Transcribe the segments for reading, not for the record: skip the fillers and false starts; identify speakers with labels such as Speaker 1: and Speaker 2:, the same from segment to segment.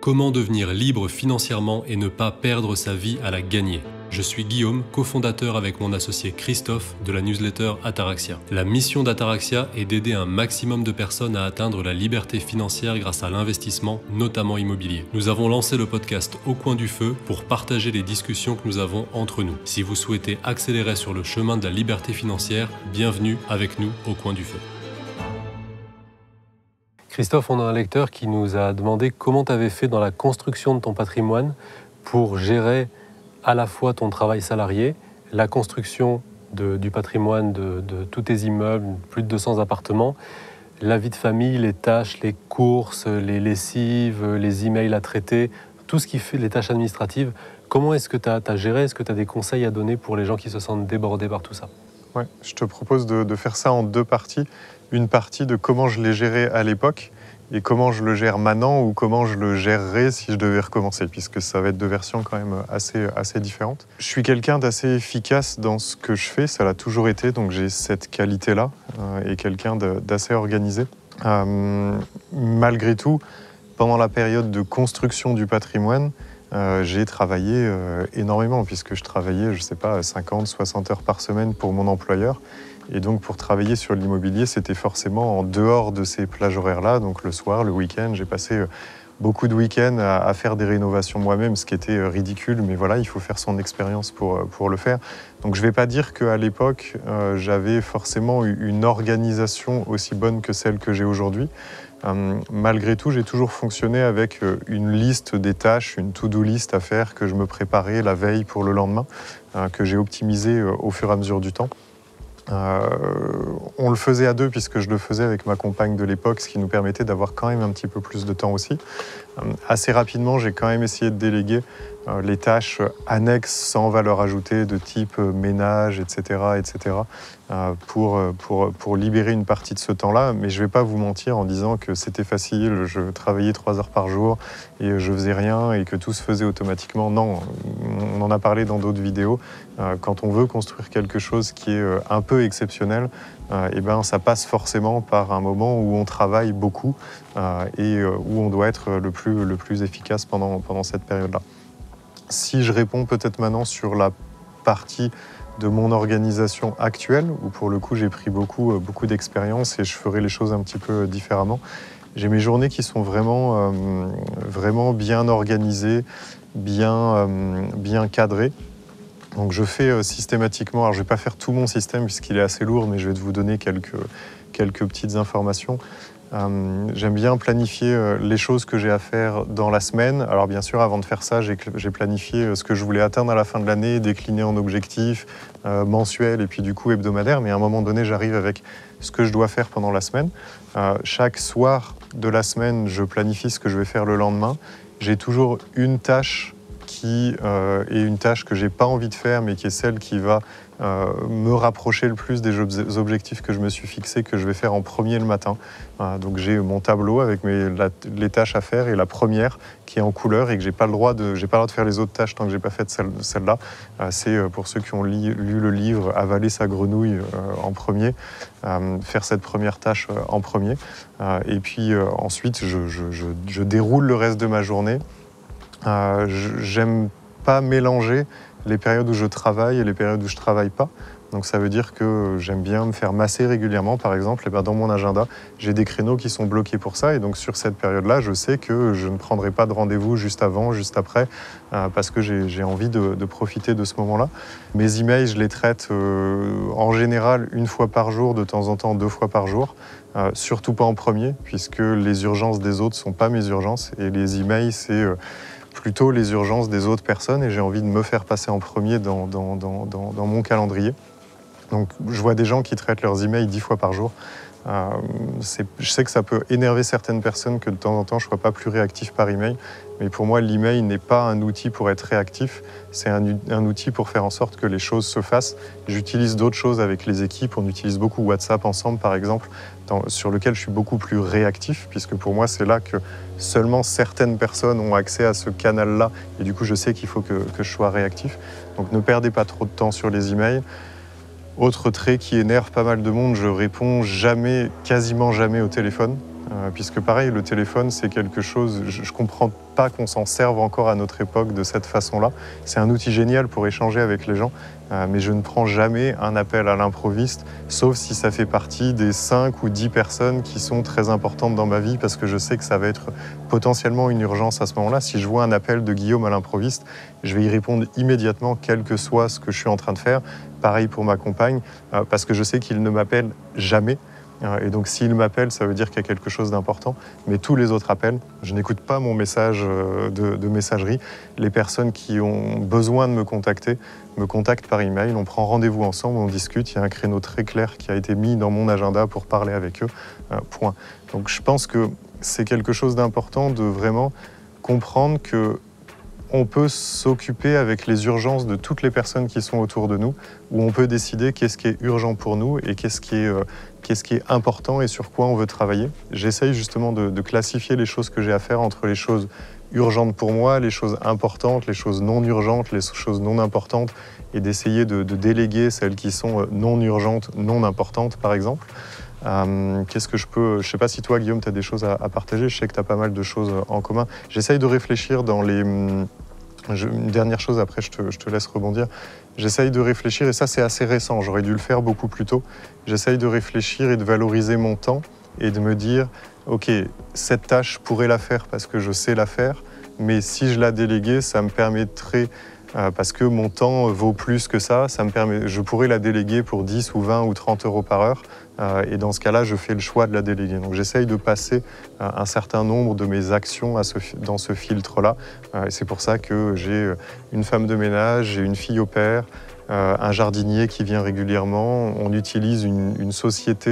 Speaker 1: Comment devenir libre financièrement et ne pas perdre sa vie à la gagner? Je suis Guillaume, cofondateur avec mon associé Christophe de la newsletter Ataraxia. La mission d'Ataraxia est d'aider un maximum de personnes à atteindre la liberté financière grâce à l'investissement, notamment immobilier. Nous avons lancé le podcast Au coin du feu pour partager les discussions que nous avons entre nous. Si vous souhaitez accélérer sur le chemin de la liberté financière, bienvenue avec nous au coin du feu. Christophe, on a un lecteur qui nous a demandé comment tu avais fait dans la construction de ton patrimoine pour gérer à la fois ton travail salarié, la construction du patrimoine de tous tes immeubles, plus de 200 appartements, la vie de famille, les tâches, les courses, les lessives, les emails à traiter, tout ce qui fait les tâches administratives. Comment est-ce que tu as géré? Est-ce que tu as des conseils à donner pour les gens qui se sentent débordés par tout ça?
Speaker 2: Ouais, je te propose de faire ça en deux parties. Une partie de comment je l'ai géré à l'époque et comment je le gère maintenant ou comment je le gérerais si je devais recommencer, puisque ça va être deux versions quand même assez différentes. Je suis quelqu'un d'assez efficace dans ce que je fais, ça l'a toujours été, donc j'ai cette qualité-là et quelqu'un d'assez organisé. Malgré tout, pendant la période de construction du patrimoine, j'ai travaillé énormément, puisque je travaillais, 50, 60 heures par semaine pour mon employeur. Et donc, pour travailler sur l'immobilier, c'était forcément en dehors de ces plages horaires-là. Donc, le soir, le week-end, j'ai passé beaucoup de week-ends à faire des rénovations moi-même, ce qui était ridicule. Mais voilà, il faut faire son expérience pour le faire. Donc, je ne vais pas dire qu'à l'époque, j'avais forcément une organisation aussi bonne que celle que j'ai aujourd'hui. Malgré tout, j'ai toujours fonctionné avec une liste des tâches, une to-do list à faire que je me préparais la veille pour le lendemain, que j'ai optimisé au fur et à mesure du temps. On le faisait à deux puisque je le faisais avec ma compagne de l'époque, ce qui nous permettait d'avoir quand même un petit peu plus de temps aussi. Assez rapidement, j'ai quand même essayé de déléguer les tâches annexes sans valeur ajoutée de type ménage, etc., pour libérer une partie de ce temps-là. Mais je ne vais pas vous mentir en disant que c'était facile, je travaillais 3 heures par jour et je faisais rien et que tout se faisait automatiquement. Non, on en a parlé dans d'autres vidéos. Quand on veut construire quelque chose qui est un peu exceptionnel, ça passe forcément par un moment où on travaille beaucoup et où on doit être le plus efficace pendant cette période-là. Si je réponds peut-être maintenant sur la partie de mon organisation actuelle, où pour le coup j'ai pris beaucoup d'expérience et je ferai les choses un petit peu différemment, j'ai mes journées qui sont vraiment bien organisées, bien cadrées. Donc je fais systématiquement, alors je ne vais pas faire tout mon système puisqu'il est assez lourd, mais je vais vous donner quelques petites informations. J'aime bien planifier les choses que j'ai à faire dans la semaine. Alors bien sûr, avant de faire ça, j'ai planifié ce que je voulais atteindre à la fin de l'année, décliné en objectifs mensuels et puis du coup hebdomadaires. Mais à un moment donné, j'arrive avec ce que je dois faire pendant la semaine. Chaque soir de la semaine, je planifie ce que je vais faire le lendemain. J'ai toujours une tâche qui est une tâche que je n'ai pas envie de faire, mais qui est celle qui va me rapprocher le plus des objectifs que je me suis fixés, que je vais faire en premier le matin. Donc j'ai mon tableau avec les tâches à faire et la première qui est en couleur et que j'ai pas le droit de faire les autres tâches tant que j'ai pas fait celle-là. C'est pour ceux qui ont lu le livre Avaler sa grenouille en premier, faire cette première tâche en premier. Et puis ensuite je déroule le reste de ma journée. J'aime pas mélanger les périodes où je travaille et les périodes où je travaille pas. Donc ça veut dire que j'aime bien me faire masser régulièrement, par exemple. Et dans mon agenda, j'ai des créneaux qui sont bloqués pour ça. Et donc sur cette période-là, je sais que je ne prendrai pas de rendez-vous juste avant, juste après, parce que j'ai envie de profiter de ce moment-là. Mes emails, je les traite en général 1 fois par jour, de temps en temps 2 fois par jour. Surtout pas en premier, puisque les urgences des autres ne sont pas mes urgences. Et les emails, c'est plutôt les urgences des autres personnes. Et j'ai envie de me faire passer en premier dans mon calendrier. Donc, je vois des gens qui traitent leurs emails 10 fois par jour. Je sais que ça peut énerver certaines personnes que de temps en temps je ne sois pas plus réactif par email, mais pour moi l'email n'est pas un outil pour être réactif, c'est un outil pour faire en sorte que les choses se fassent. J'utilise d'autres choses avec les équipes, on utilise beaucoup WhatsApp ensemble par exemple, sur lequel je suis beaucoup plus réactif, puisque pour moi c'est là que seulement certaines personnes ont accès à ce canal-là, et du coup je sais qu'il faut que je sois réactif. Donc ne perdez pas trop de temps sur les emails. Autre trait qui énerve pas mal de monde, je réponds quasiment jamais au téléphone. puisque pareil, le téléphone, c'est quelque chose, je ne comprends pas qu'on s'en serve encore à notre époque de cette façon-là. C'est un outil génial pour échanger avec les gens, mais je ne prends jamais un appel à l'improviste, sauf si ça fait partie des 5 ou 10 personnes qui sont très importantes dans ma vie, parce que je sais que ça va être potentiellement une urgence à ce moment-là. Si je vois un appel de Guillaume à l'improviste, je vais y répondre immédiatement, quel que soit ce que je suis en train de faire. Pareil pour ma compagne, parce que je sais qu'il ne m'appelle jamais. Et donc s'il m'appelle, ça veut dire qu'il y a quelque chose d'important. Mais tous les autres appels, je n'écoute pas mon message de messagerie. Les personnes qui ont besoin de me contacter me contactent par email. On prend rendez-vous ensemble, on discute. Il y a un créneau très clair qui a été mis dans mon agenda pour parler avec eux. Point. Donc je pense que c'est quelque chose d'important de vraiment comprendre que on peut s'occuper avec les urgences de toutes les personnes qui sont autour de nous, où on peut décider qu'est-ce qui est urgent pour nous et qu'est-ce qui est important et sur quoi on veut travailler. J'essaye justement de classifier les choses que j'ai à faire entre les choses urgentes pour moi, les choses importantes, les choses non urgentes, les choses non importantes, et d'essayer de déléguer celles qui sont non urgentes, non importantes, par exemple. Qu'est-ce que je peux... Je ne sais pas si toi, Guillaume, tu as des choses à partager. Je sais que tu as pas mal de choses en commun. J'essaye de réfléchir dans les... Une dernière chose, après je te laisse rebondir. J'essaye de réfléchir, et ça c'est assez récent, j'aurais dû le faire beaucoup plus tôt. J'essaye de réfléchir et de valoriser mon temps et de me dire, ok, cette tâche, je pourrais la faire parce que je sais la faire, mais si je la déléguais, ça me permettrait... parce que mon temps vaut plus que ça, je pourrais la déléguer pour 10 ou 20 ou 30 euros par heure. Et dans ce cas-là, je fais le choix de la déléguer. Donc j'essaye de passer un certain nombre de mes actions dans ce filtre-là. Et c'est pour ça que j'ai une femme de ménage, j'ai une fille au père, un jardinier qui vient régulièrement. On utilise une société,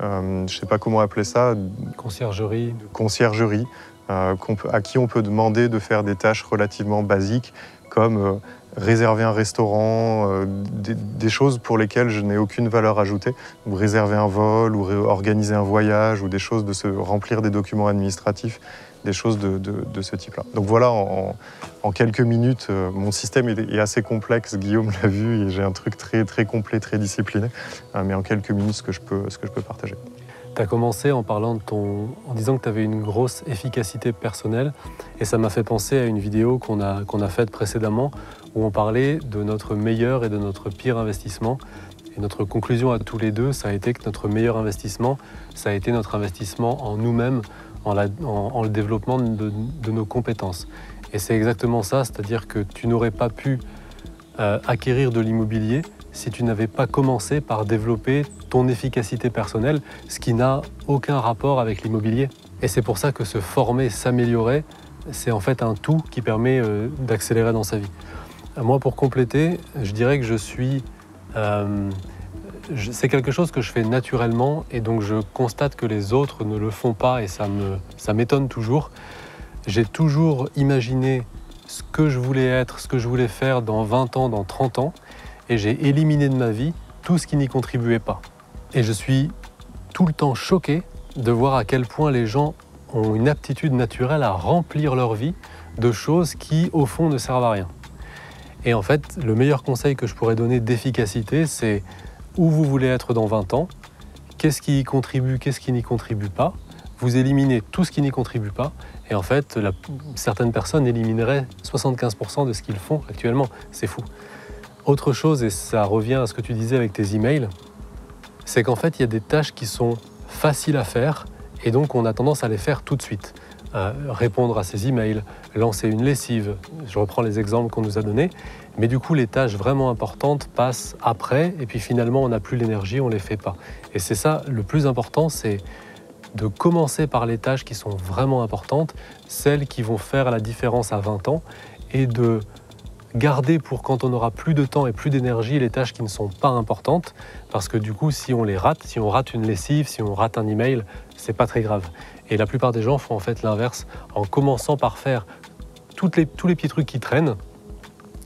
Speaker 2: je ne sais pas comment appeler ça.
Speaker 1: Conciergerie.
Speaker 2: Conciergerie, à qui on peut demander de faire des tâches relativement basiques, comme réserver un restaurant, des choses pour lesquelles je n'ai aucune valeur ajoutée, ou réserver un vol, ou organiser un voyage, ou des choses remplir des documents administratifs, des choses de ce type-là. Donc voilà, en quelques minutes, mon système est assez complexe, Guillaume l'a vu, et j'ai un truc très, très complet, très discipliné, mais en quelques minutes, ce que je peux partager.
Speaker 1: Tu as commencé en disant que tu avais une grosse efficacité personnelle, et ça m'a fait penser à une vidéo qu'on a faite précédemment où on parlait de notre meilleur et de notre pire investissement. Et notre conclusion à tous les deux, ça a été que notre meilleur investissement, ça a été notre investissement en nous-mêmes, en le développement de nos compétences. Et c'est exactement ça, c'est-à-dire que tu n'aurais pas pu acquérir de l'immobilier si tu n'avais pas commencé par développer ton efficacité personnelle, ce qui n'a aucun rapport avec l'immobilier. Et c'est pour ça que se former, s'améliorer, c'est en fait un tout qui permet d'accélérer dans sa vie. Moi, pour compléter, je dirais que c'est quelque chose que je fais naturellement, et donc je constate que les autres ne le font pas, et ça m'étonne toujours. J'ai toujours imaginé ce que je voulais être, ce que je voulais faire dans 20 ans, dans 30 ans, et j'ai éliminé de ma vie tout ce qui n'y contribuait pas. Et je suis tout le temps choqué de voir à quel point les gens ont une aptitude naturelle à remplir leur vie de choses qui, au fond, ne servent à rien. Et en fait, le meilleur conseil que je pourrais donner d'efficacité, c'est où vous voulez être dans 20 ans, qu'est-ce qui y contribue, qu'est-ce qui n'y contribue pas. Vous éliminez tout ce qui n'y contribue pas, et en fait, certaines personnes élimineraient 75% de ce qu'ils font actuellement. C'est fou. Autre chose, et ça revient à ce que tu disais avec tes emails, c'est qu'en fait, il y a des tâches qui sont faciles à faire, et donc on a tendance à les faire tout de suite. Répondre à ses emails, lancer une lessive, je reprends les exemples qu'on nous a donnés, mais du coup les tâches vraiment importantes passent après, et puis finalement on n'a plus l'énergie, on ne les fait pas. Et c'est ça, le plus important, c'est de commencer par les tâches qui sont vraiment importantes, celles qui vont faire la différence à 20 ans, et de garder pour quand on aura plus de temps et plus d'énergie les tâches qui ne sont pas importantes, parce que du coup si on les rate, si on rate une lessive, si on rate un email, c'est pas très grave. Et la plupart des gens font en fait l'inverse, en commençant par faire tous les petits trucs qui traînent.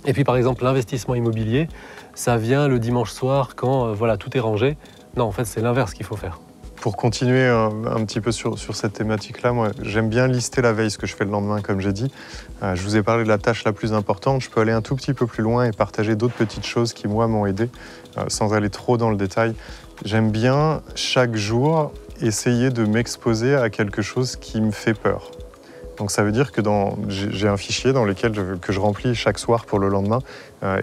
Speaker 1: Et puis par exemple l'investissement immobilier, ça vient le dimanche soir quand voilà, tout est rangé. Non, en fait c'est l'inverse qu'il faut faire.
Speaker 2: Pour continuer un petit peu sur cette thématique-là, moi j'aime bien lister la veille ce que je fais le lendemain, comme j'ai dit. Je vous ai parlé de la tâche la plus importante, je peux aller un tout petit peu plus loin et partager d'autres petites choses qui moi m'ont aidé, sans aller trop dans le détail. J'aime bien chaque jour essayer de m'exposer à quelque chose qui me fait peur. Donc ça veut dire que j'ai un fichier dans lequel que je remplis chaque soir pour le lendemain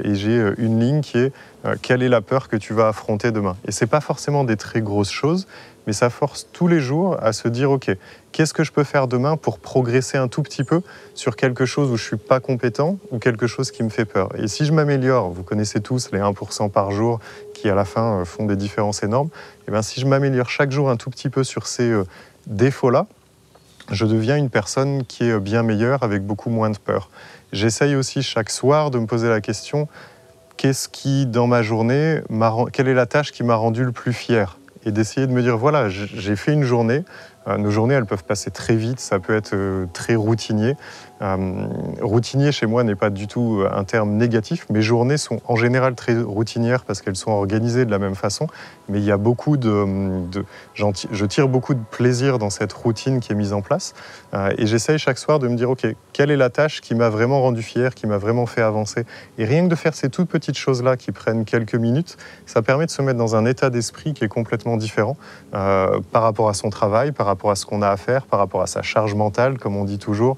Speaker 2: et j'ai une ligne qui est quelle est la peur que tu vas affronter demain. Et ce n'est pas forcément des très grosses choses, mais ça force tous les jours à se dire ok, qu'est-ce que je peux faire demain pour progresser un tout petit peu sur quelque chose où je ne suis pas compétent ou quelque chose qui me fait peur. Et si je m'améliore, vous connaissez tous les 1% par jour qui à la fin font des différences énormes, et bien si je m'améliore chaque jour un tout petit peu sur ces défauts-là, je deviens une personne qui est bien meilleure avec beaucoup moins de peur. J'essaye aussi chaque soir de me poser la question, qu'est-ce qui, dans ma journée, quelle est la tâche qui m'a rendu le plus fier ? Et d'essayer de me dire, voilà, j'ai fait une journée. Nos journées, elles peuvent passer très vite, ça peut être très routinier. Routinier, chez moi, n'est pas du tout un terme négatif. Mes journées sont en général très routinières parce qu'elles sont organisées de la même façon. Mais il y a beaucoup je tire beaucoup de plaisir dans cette routine qui est mise en place. Et j'essaye chaque soir de me dire, OK, quelle est la tâche qui m'a vraiment rendu fier, qui m'a vraiment fait avancer ? Et rien que de faire ces toutes petites choses-là qui prennent quelques minutes, ça permet de se mettre dans un état d'esprit qui est complètement différent par rapport à son travail, par rapport à ce qu'on a à faire, par rapport à sa charge mentale, comme on dit toujours,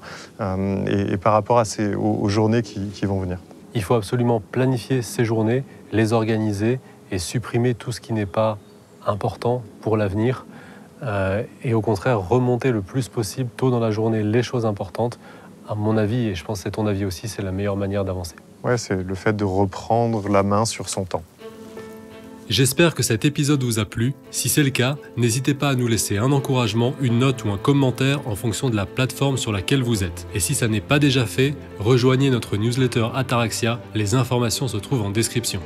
Speaker 2: et par rapport aux journées qui vont venir.
Speaker 1: Il faut absolument planifier ces journées, les organiser et supprimer tout ce qui n'est pas important pour l'avenir. Et au contraire, remonter le plus possible tôt dans la journée les choses importantes. À mon avis, et je pense que c'est ton avis aussi, c'est la meilleure manière d'avancer.
Speaker 2: Ouais, c'est le fait de reprendre la main sur son temps.
Speaker 3: J'espère que cet épisode vous a plu. Si c'est le cas, n'hésitez pas à nous laisser un encouragement, une note ou un commentaire en fonction de la plateforme sur laquelle vous êtes. Et si ça n'est pas déjà fait, rejoignez notre newsletter Ataraxia, les informations se trouvent en description.